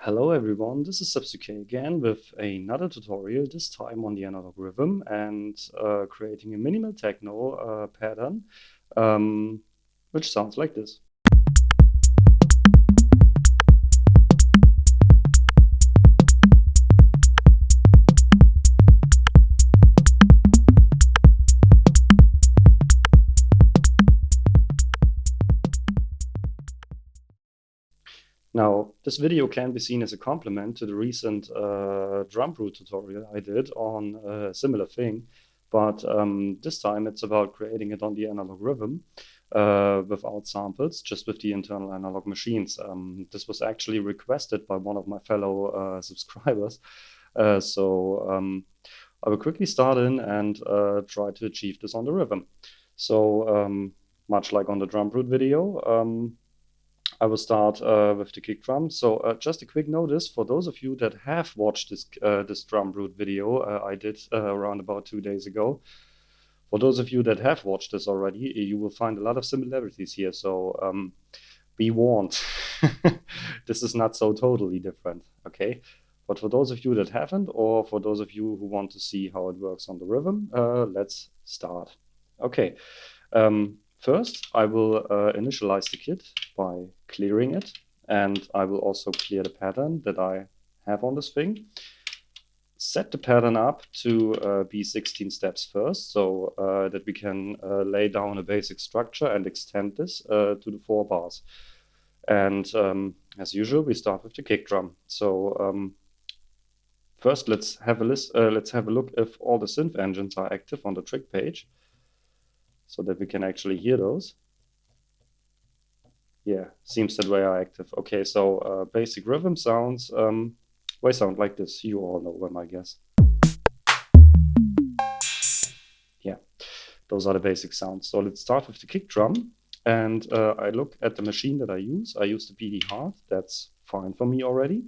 Hello everyone, this is Subsuke again with another tutorial, this time on the analog rhythm and creating a minimal techno pattern, which sounds like this. Now, this video can be seen as a complement to the recent Drumbrute tutorial I did on a similar thing, but this time it's about creating it on the analog rhythm without samples, just with the internal analog machines. This was actually requested by one of my fellow subscribers, so I will quickly start in and try to achieve this on the rhythm. So much like on the Drumbrute video, I will start with the kick drum. So just a quick notice for those of you that have watched this Drumbrute video I did around about 2 days ago. For those of you that have watched this already, you will find a lot of similarities here. So be warned, this is not so totally different, okay? But for those of you that haven't, or for those of you who want to see how it works on the rhythm, let's start. Okay. First, I will initialize the kit by clearing it, and I will also clear the pattern that I have on this thing. Set the pattern up to be 16 steps first, so that we can lay down a basic structure and extend this to the 4 bars. And as usual, we start with the kick drum. So first, let's have a look if all the synth engines are active on the trick page, so that we can actually hear those. Yeah, seems that they are active. Okay, so basic rhythm sounds, they sound like this. You all know them, I guess. Yeah, those are the basic sounds. So let's start with the kick drum. And I look at the machine that I use. I use the PD hard. That's fine for me already.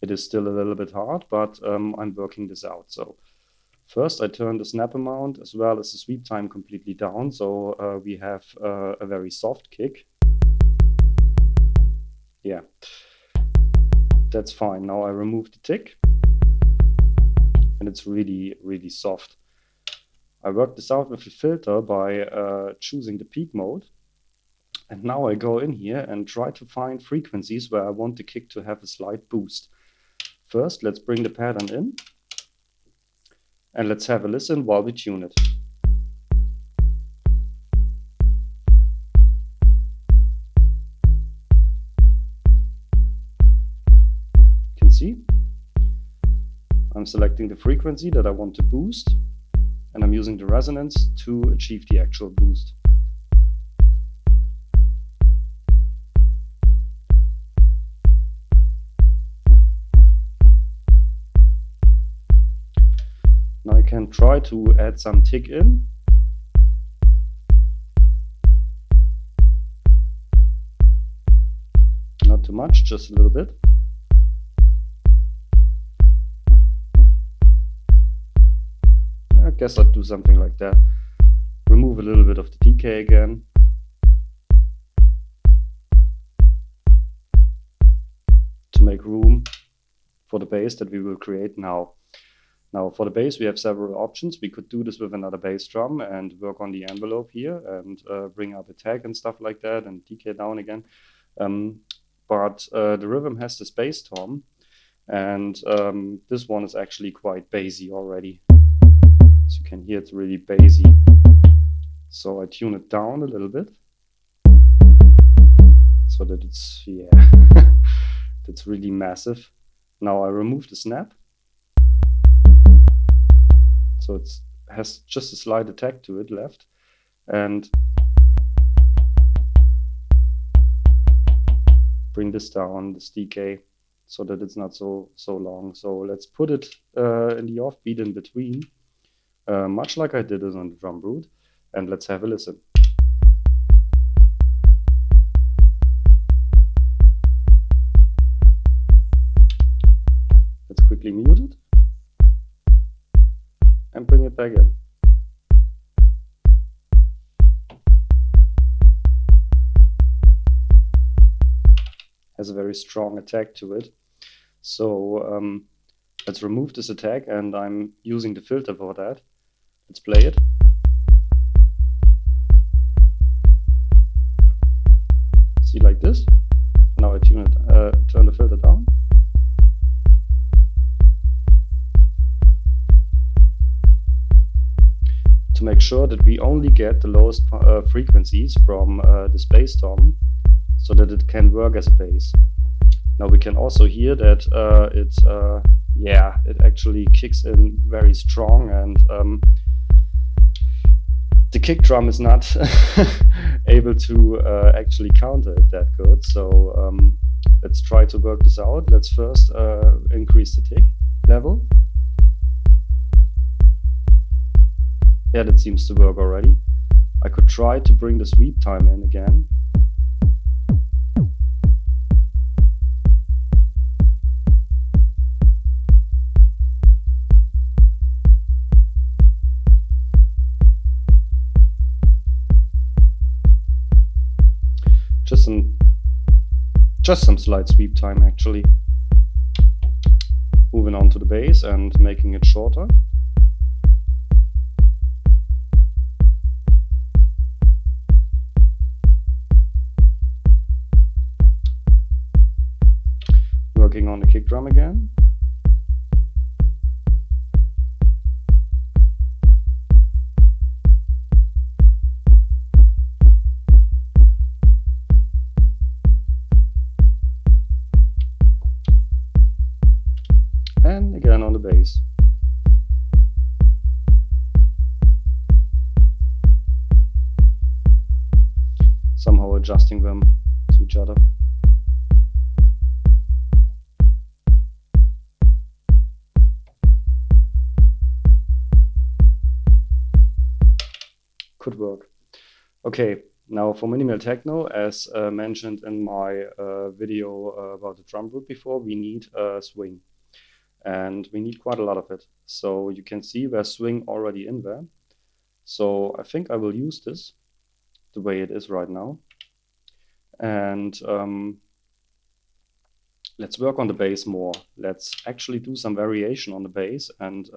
It is still a little bit hard, but I'm working this out. So first, I turn the snap amount as well as the sweep time completely down, so we have a very soft kick. Yeah, that's fine. Now I remove the tick, and it's really, really soft. I work this out with the filter by choosing the peak mode. And now I go in here and try to find frequencies where I want the kick to have a slight boost. First, let's bring the pattern in. And let's have a listen while we tune it. You can see I'm selecting the frequency that I want to boost, and I'm using the resonance to achieve the actual boost. Now I can try to add some tick in. Not too much, just a little bit. I guess I'd do something like that. Remove a little bit of the decay again. To make room for the bass that we will create now. Now for the bass we have several options. We could do this with another bass drum and work on the envelope here and bring up a tag and stuff like that and decay down again. But the rhythm has this bass tom, and this one is actually quite bassy already. As you can hear, it's really bassy. So I tune it down a little bit so that it's, yeah, that's really massive. Now I remove the snap. So it has just a slight attack to it left, and bring this down, this decay, so that it's not so long. So let's put it in the offbeat in between, much like I did it on the Drumbrute, and let's have a listen. Let's quickly mute it and bring it back in. has a very strong attack to it. So let's remove this attack, and I'm using the filter for that. Let's play it. See, like this. Now I tune it, turn the filter down. To make sure that we only get the lowest frequencies from this bass tom, so that it can work as a bass. Now we can also hear that it actually kicks in very strong, and the kick drum is not able to actually counter it that good. So let's try to work this out. Let's first increase the tick level. Yeah, that seems to work already. I could try to bring the sweep time in again. Just some slight sweep time actually. Moving on to the bass and making it shorter. Working on the kick drum again. And again on the bass. Somehow adjusting them to each other. Could work. Okay, now for minimal techno, as mentioned in my video about the Drumbrute before, we need swing. And we need quite a lot of it. So you can see there's swing already in there. So I think I will use this the way it is right now. And let's work on the bass more. Let's actually do some variation on the bass and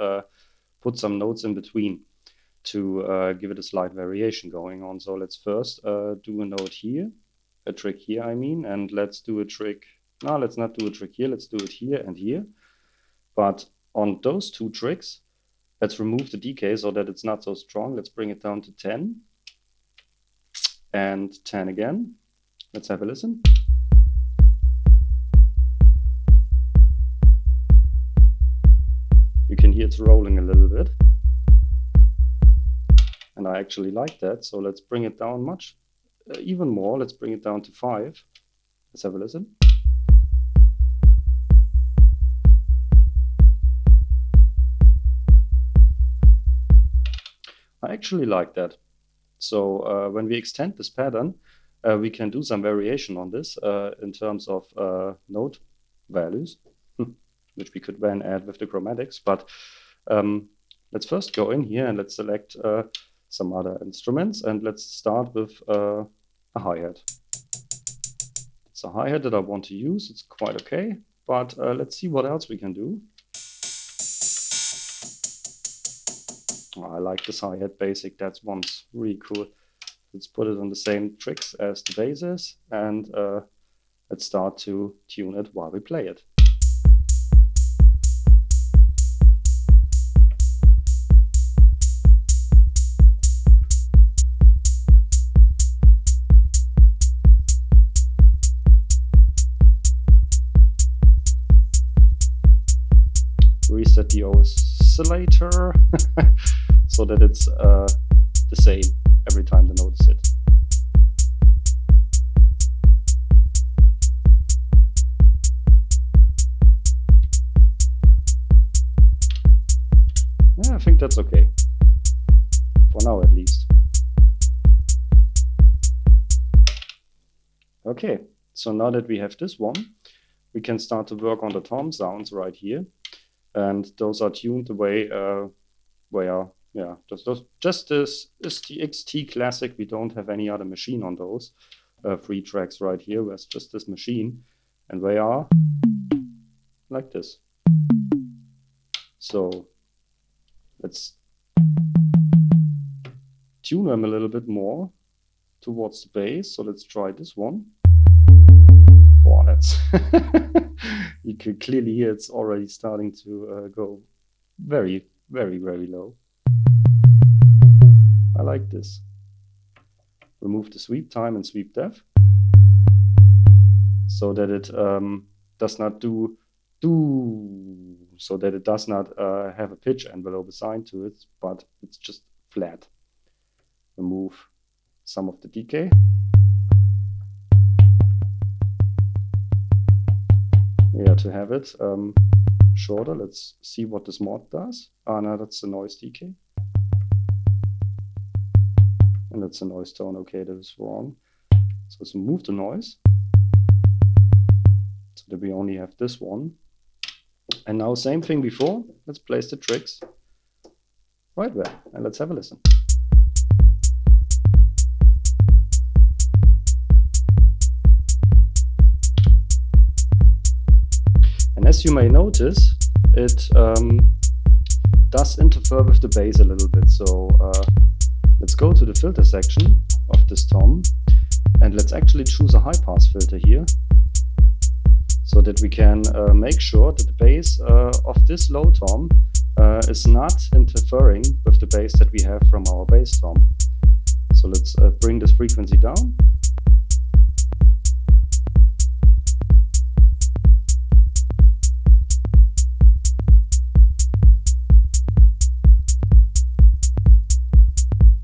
put some notes in between to give it a slight variation going on. So let's first do a note here, a trick here I mean, and let's do a trick. No, let's not do a trick here, let's do it here and here. But on those two tricks, let's remove the decay so that it's not so strong. Let's bring it down to 10 and 10 again. Let's have a listen. You can hear it's rolling a little bit. And I actually like that. So let's bring it down much, even more. Let's bring it down to 5. Let's have a listen. I actually like that. So when we extend this pattern, we can do some variation on this in terms of note values, which we could then add with the chromatics. But let's first go in here and let's select some other instruments, and let's start with a hi-hat. It's a hi-hat that I want to use. It's quite okay, but let's see what else we can do. I like this hi-hat basic, that one's really cool. Let's put it on the same tricks as the bass is, and let's start to tune it while we play it. Reset the oscillator so that it's the same every time the note is hit. Yeah, I think that's okay. For now at least. Okay, so now that we have this one, we can start to work on the tom sounds right here. And those are tuned the way where, yeah, just this is the XT Classic. We don't have any other machine on those 3 tracks right here. There's just this machine. and they are like this. So let's tune them a little bit more towards the bass. So let's try this one. Boah, that's you can clearly hear it's already starting to go very, very, very low. I like this. Remove the sweep time and sweep depth so that it does not do, so that it does not have a pitch envelope assigned to it, but it's just flat. Remove some of the decay. Yeah, to have it shorter, let's see what this mod does. Ah, no, that's the noise decay. And that's a noise tone. Okay, that is wrong. So let's remove the noise so that we only have this one. And now, same thing before. Let's place the tricks right there and let's have a listen. And as you may notice, it does interfere with the bass a little bit. So let's go to the filter section of this tom and let's actually choose a high pass filter here so that we can make sure that the bass of this low tom is not interfering with the bass that we have from our bass tom. So let's bring this frequency down.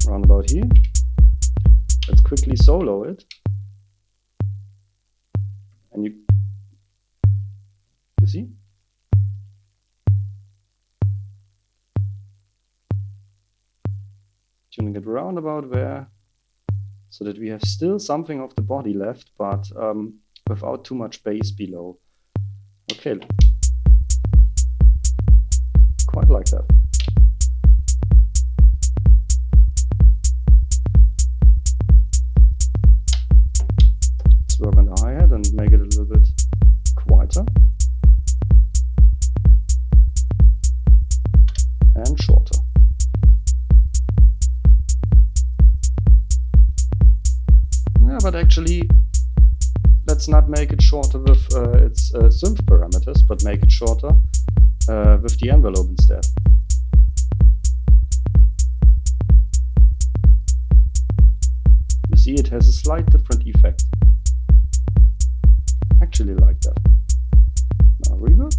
Round about here. Let's quickly solo it. And you see? Tuning it round about there so that we have still something of the body left, but without too much bass below. Okay. Quite like that. Let's work on the hi-hat and make it a little bit quieter and shorter. Yeah, but actually, let's not make it shorter with its synth parameters, but make it shorter with the envelope instead. You see, it has a slight different effect. Actually like that. Now reverb?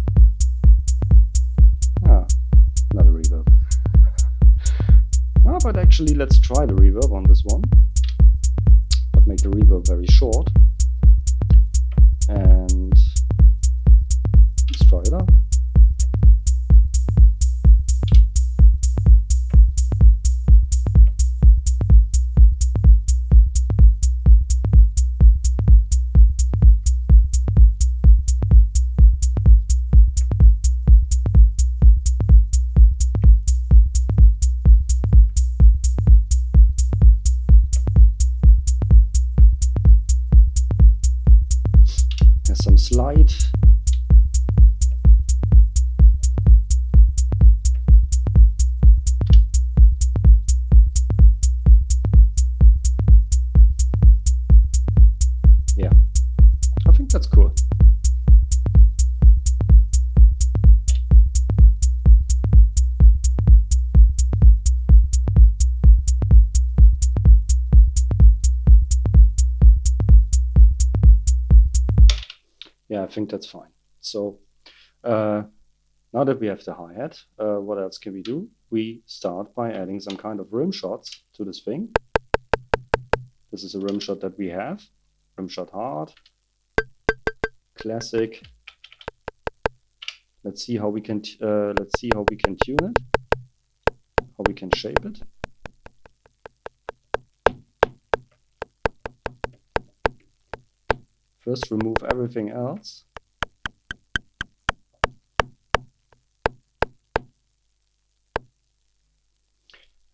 Ah, not a reverb. Ah, but actually let's try the reverb on this one. But make the reverb very short. And let's try it out. Some slide. Yeah, I think that's cool. Yeah, I think that's fine. So now that we have the hi-hat, what else can we do? We start by adding some kind of rim shots to this thing. This is a rim shot that we have. Rim shot hard, classic. Let's see how we can tune it, how we can shape it. First, remove everything else.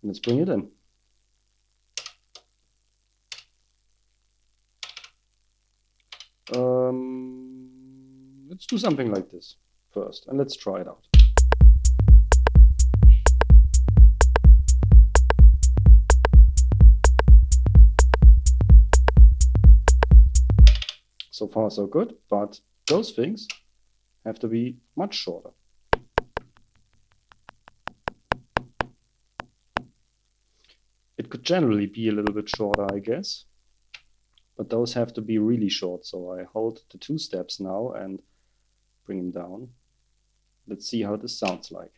And let's bring it in. let's do something like this first, and let's try it out. So far so good, but those things have to be much shorter. It could generally be a little bit shorter, I guess, but those have to be really short. So I hold the 2 steps now and bring them down. Let's see how this sounds like.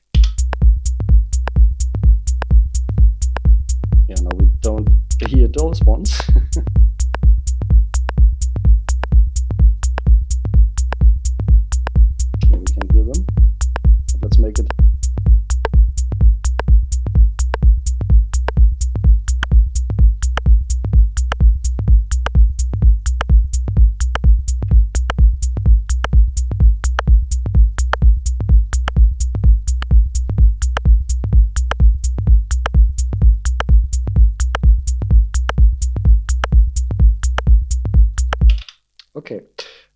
Yeah, no, we don't hear those ones. Here we can hear them, but let's make it. Okay,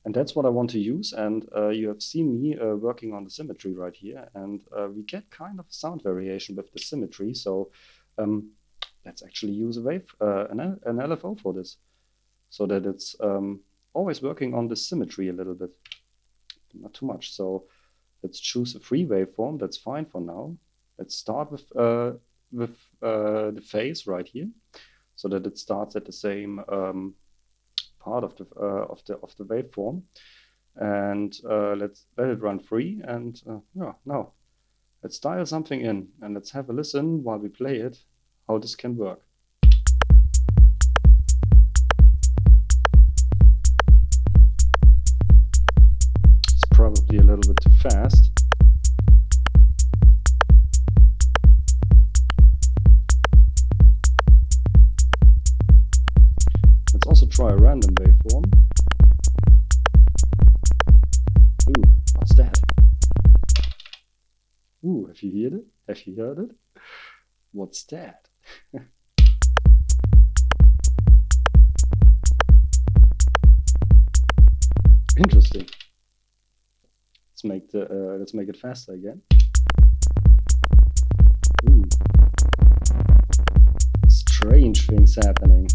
and that's what I want to use, and you have seen me working on the symmetry right here, and we get kind of sound variation with the symmetry, so let's actually use a wave, an LFO for this, so that it's always working on the symmetry a little bit, not too much. So let's choose a free waveform, that's fine for now. Let's start with the phase right here, so that it starts at the same part of the waveform, and let's let it run free. And yeah, now let's dial something in and let's have a listen while we play it how this can work. It's probably a little bit too fast. Let's also try a random waveform. Ooh, what's that? Ooh, have you heard it? Have you heard it? What's that? Interesting. Let's make it faster again. Ooh. Strange things happening.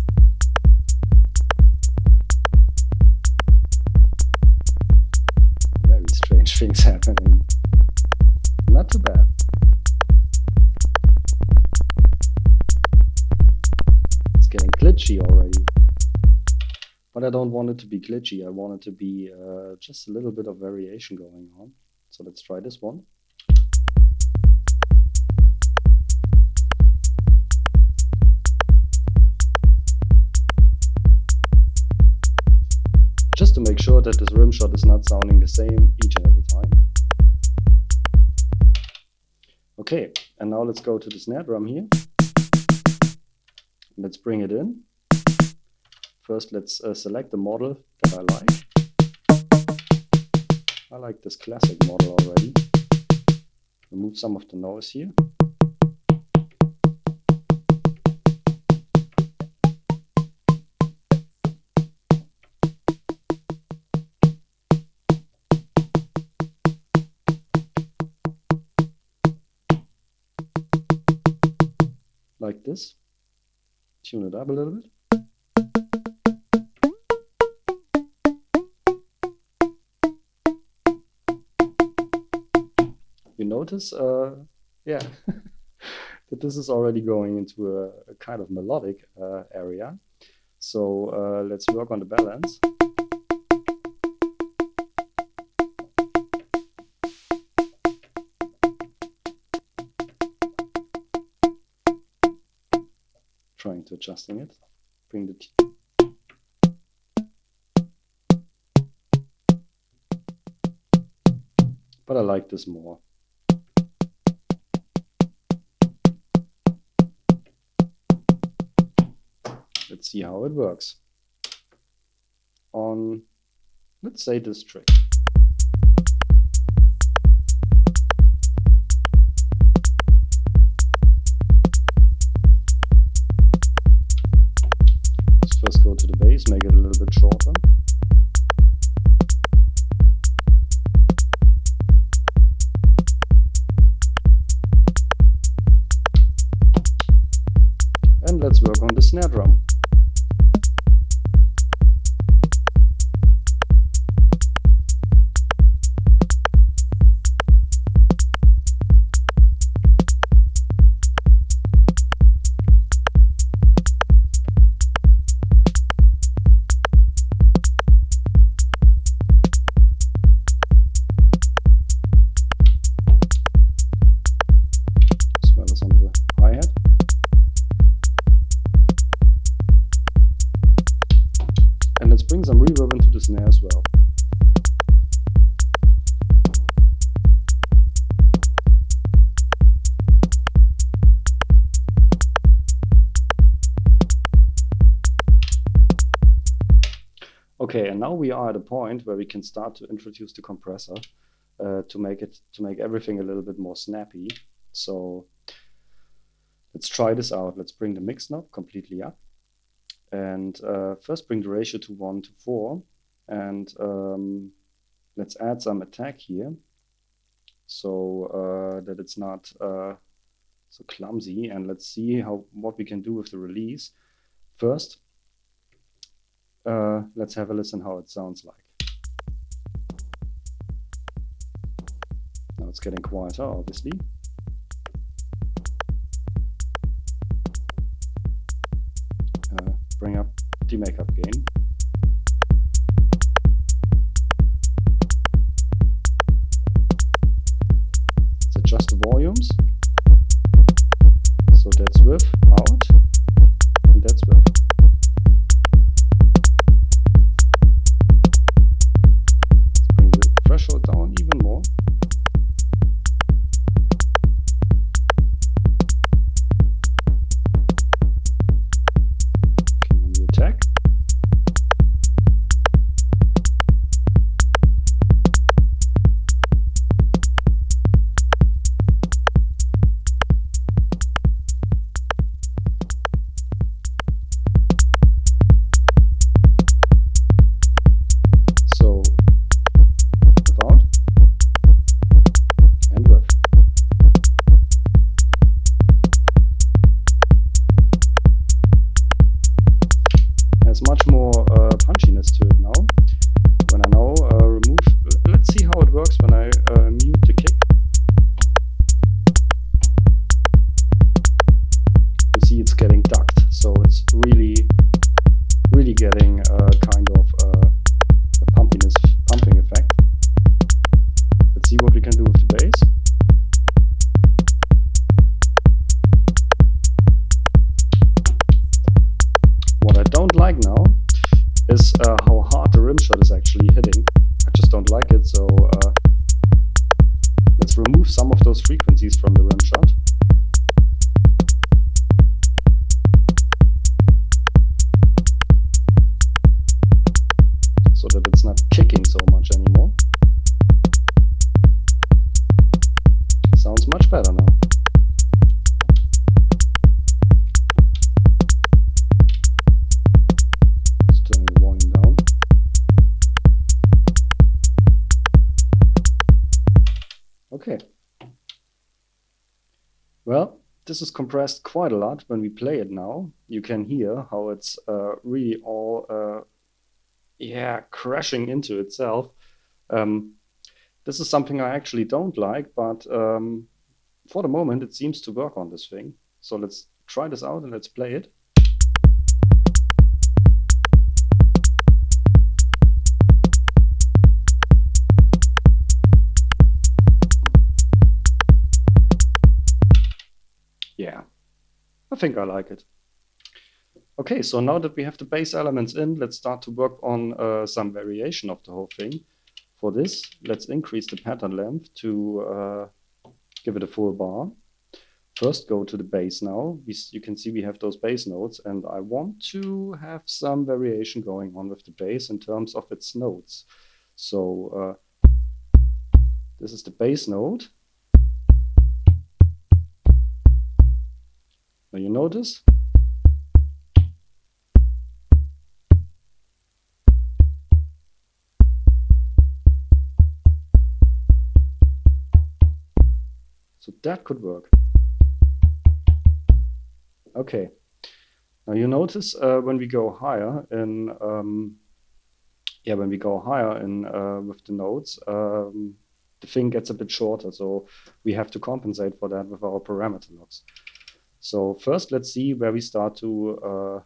Very strange things happening. Not too bad. It's getting glitchy already. But I don't want it to be glitchy. I want it to be just a little bit of variation going on. So let's try this one. Just to make sure that this rim shot is not sounding the same each and every time. Okay, and now let's go to the snare drum here. Let's bring it in. First, let's select the model that I like. I like this classic model already. Remove some of the noise here. Like this. Tune it up a little bit. You notice, yeah, that this is already going into a kind of melodic area. So let's work on the balance. Trying to adjusting it, bring the but I like this more. Let's see how it works on, let's say, this trick. Let's first go to the bass, make it a little bit shorter. snare drum. And let's bring some reverb into the snare as well. Okay, and now we are at a point where we can start to introduce the compressor to make everything a little bit more snappy. So let's try this out. Let's bring the mix knob completely up. And first bring the ratio to 1:4, and let's add some attack here so that it's not so clumsy, and let's see what we can do with the release. First, let's have a listen how it sounds like. Now it's getting quieter, obviously. Bring up the makeup gain. Let's adjust the volumes. So that's with, out, and that's with. Let's bring the threshold down even more. Much more punchiness to it now. When I now remove, let's see how it works when I mute the kick. You see it's getting ducked, so it's really getting kind of a pumping effect. Let's see what we can do with the bass. What I don't like now is how hard the rim shot is actually hitting. I just don't like it, so let's remove some of those frequencies from the rim shot. So that it's not kicking so much anymore. Sounds much better now. Okay. Well, this is compressed quite a lot. When we play it now, you can hear how it's really all crashing into itself. This is something I actually don't like, but for the moment it seems to work on this thing. So let's try this out and let's play it. Yeah, I think I like it. Okay, so now that we have the bass elements in, let's start to work on some variation of the whole thing. For this, let's increase the pattern length to give it a full bar. First, go to the bass now. You can see we have those bass notes, and I want to have some variation going on with the bass in terms of its notes. So this is the bass note. Now you notice so that could work. Okay, Now you notice when we go higher in with the notes, the thing gets a bit shorter, so we have to compensate for that with our parameter locks. So first, let's see where we start to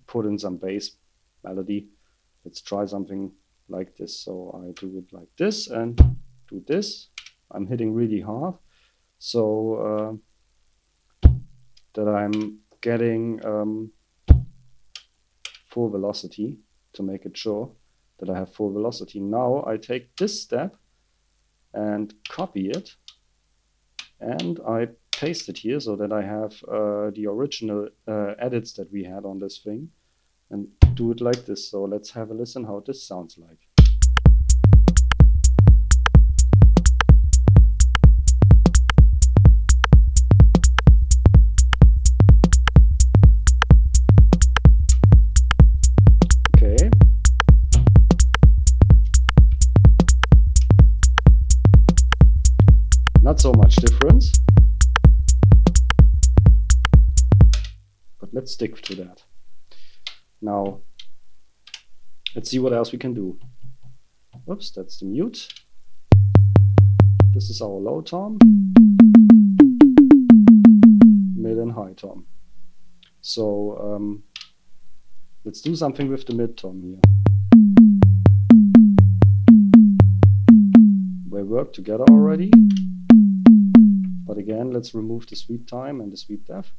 put in some bass melody. Let's try something like this. So I do it like this and do this. I'm hitting really hard, so that I'm getting full velocity to make it sure that I have full velocity. Now I take this step and copy it, and I paste it here so that I have the original edits that we had on this thing, and do it like this. So let's have a listen how this sounds like. Okay. Not so much difference, but let's stick to that. Now, let's see what else we can do. Oops, that's the mute. This is our low tom, mid and high tom. So let's do something with the mid tom here. They work together already. But again, let's remove the sweep time and the sweep depth.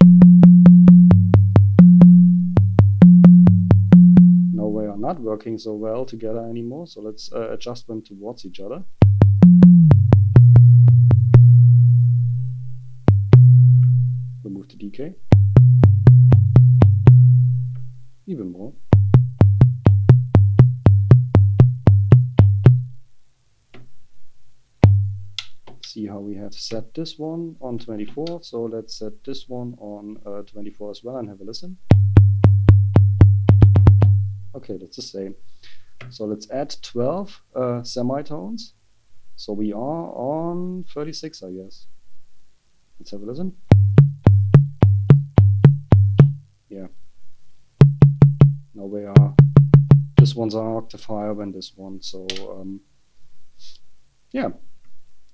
No, they are not working so well together anymore, so let's adjust them towards each other. Remove the decay. Even more. See how we have set this one on 24, so let's set this one on 24 as well and have a listen. Okay, that's the same. So let's add 12 semitones. So we are on 36, I guess. Let's have a listen. Yeah. Now we are, this one's an octave higher than this one, so yeah.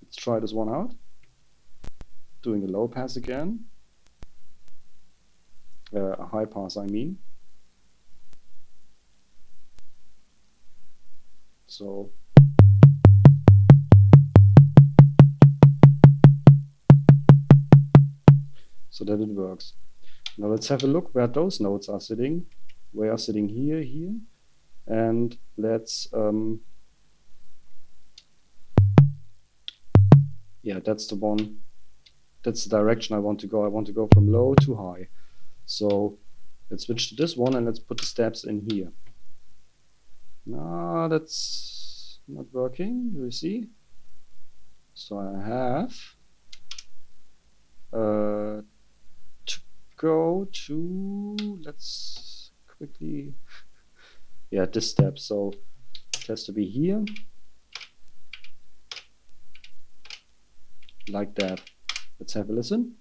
Let's try this one out. Doing a low pass again. A high pass, I mean. So that it works. Now let's have a look where those notes are sitting. They are sitting here, here, and let's yeah, that's the one. That's the direction I want to go. I want to go from low to high. So let's switch to this one and let's put the steps in here. No, that's not working. Do you see? So I have to go to, let's quickly, yeah, this step. So it has to be here. Like that. Let's have a listen.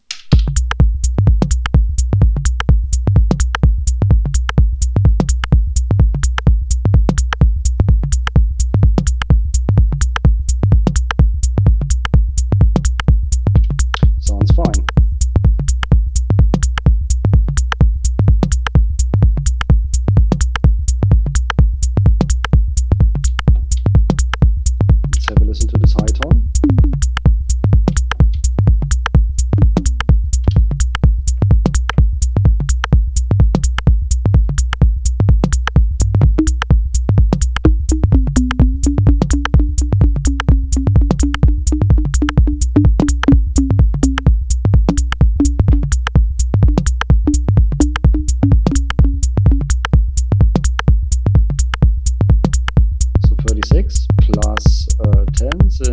Sounds fine. Let's have a listen to this high tone. Plus 10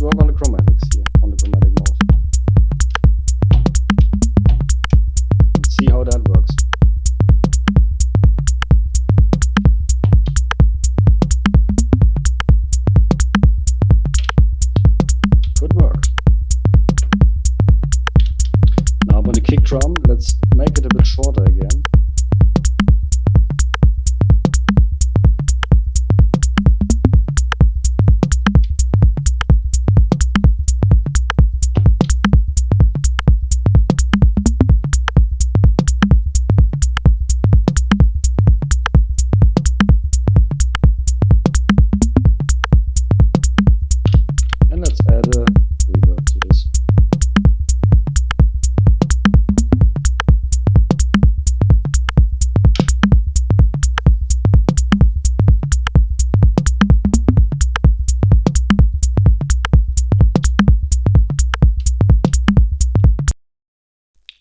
work on the chromatics here, on the chromatic mode. Let's see how that works. Could work. Now on the kick drum, let's make it a bit shorter again.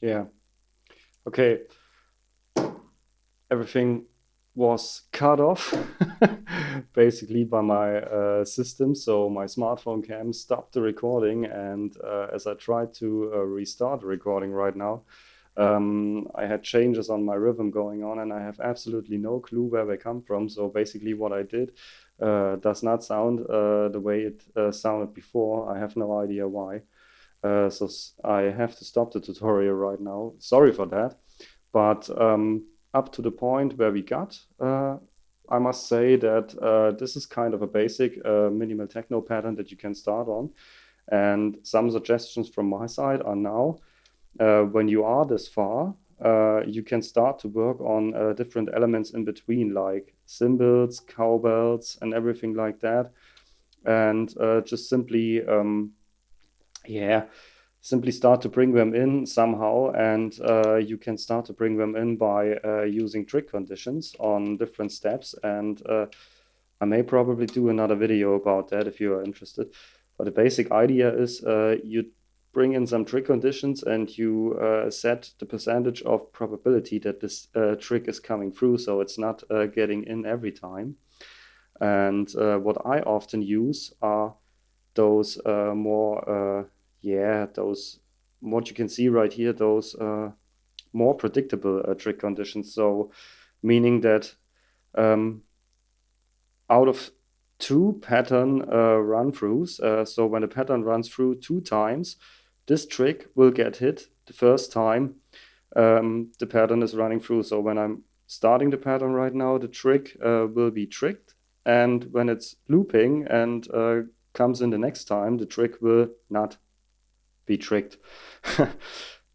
Yeah. Okay. Everything was cut off basically by my system. So my smartphone cam stopped the recording, and as I tried to restart the recording right now, I had changes on my rhythm going on, and I have absolutely no clue where they come from. So basically what I did does not sound the way it sounded before. I have no idea why. So I have to stop the tutorial right now. Sorry for that. But up to the point where we got, I must say that this is kind of a basic minimal techno pattern that you can start on. And some suggestions from my side are now, when you are this far, you can start to work on different elements in between, like cymbals, cowbells, and everything like that. And just simply simply start to bring them in somehow, and you can start to bring them in by using trick conditions on different steps. And I may probably do another video about that if you are interested. But the basic idea is you bring in some trick conditions, and you set the percentage of probability that this trick is coming through, so it's not getting in every time. And what I often use are those those, what you can see right here, those more predictable trick conditions. So meaning that out of 2 pattern run-throughs, so when a pattern runs through 2 times, this trick will get hit the first time the pattern is running through. So when I'm starting the pattern right now, the trick will be tricked, and when it's looping and comes in the next time, the trick will not be tricked.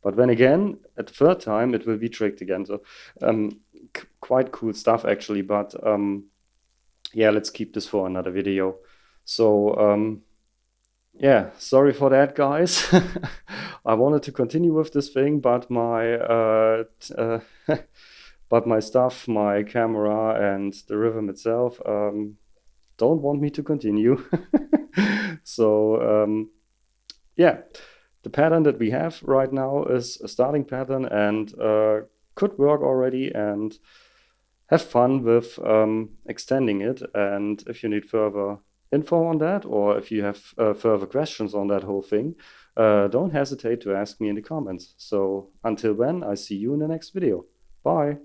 But then again, at the 3rd time, it will be tricked again. So quite cool stuff actually. But yeah, let's keep this for another video. So yeah, sorry for that, guys. I wanted to continue with this thing, but my but my stuff, my camera and the rhythm itself don't want me to continue. So yeah, the pattern that we have right now is a starting pattern, and could work already, and have fun with extending it. And if you need further info on that, or if you have further questions on that whole thing, don't hesitate to ask me in the comments. So until then, I see you in the next video. Bye.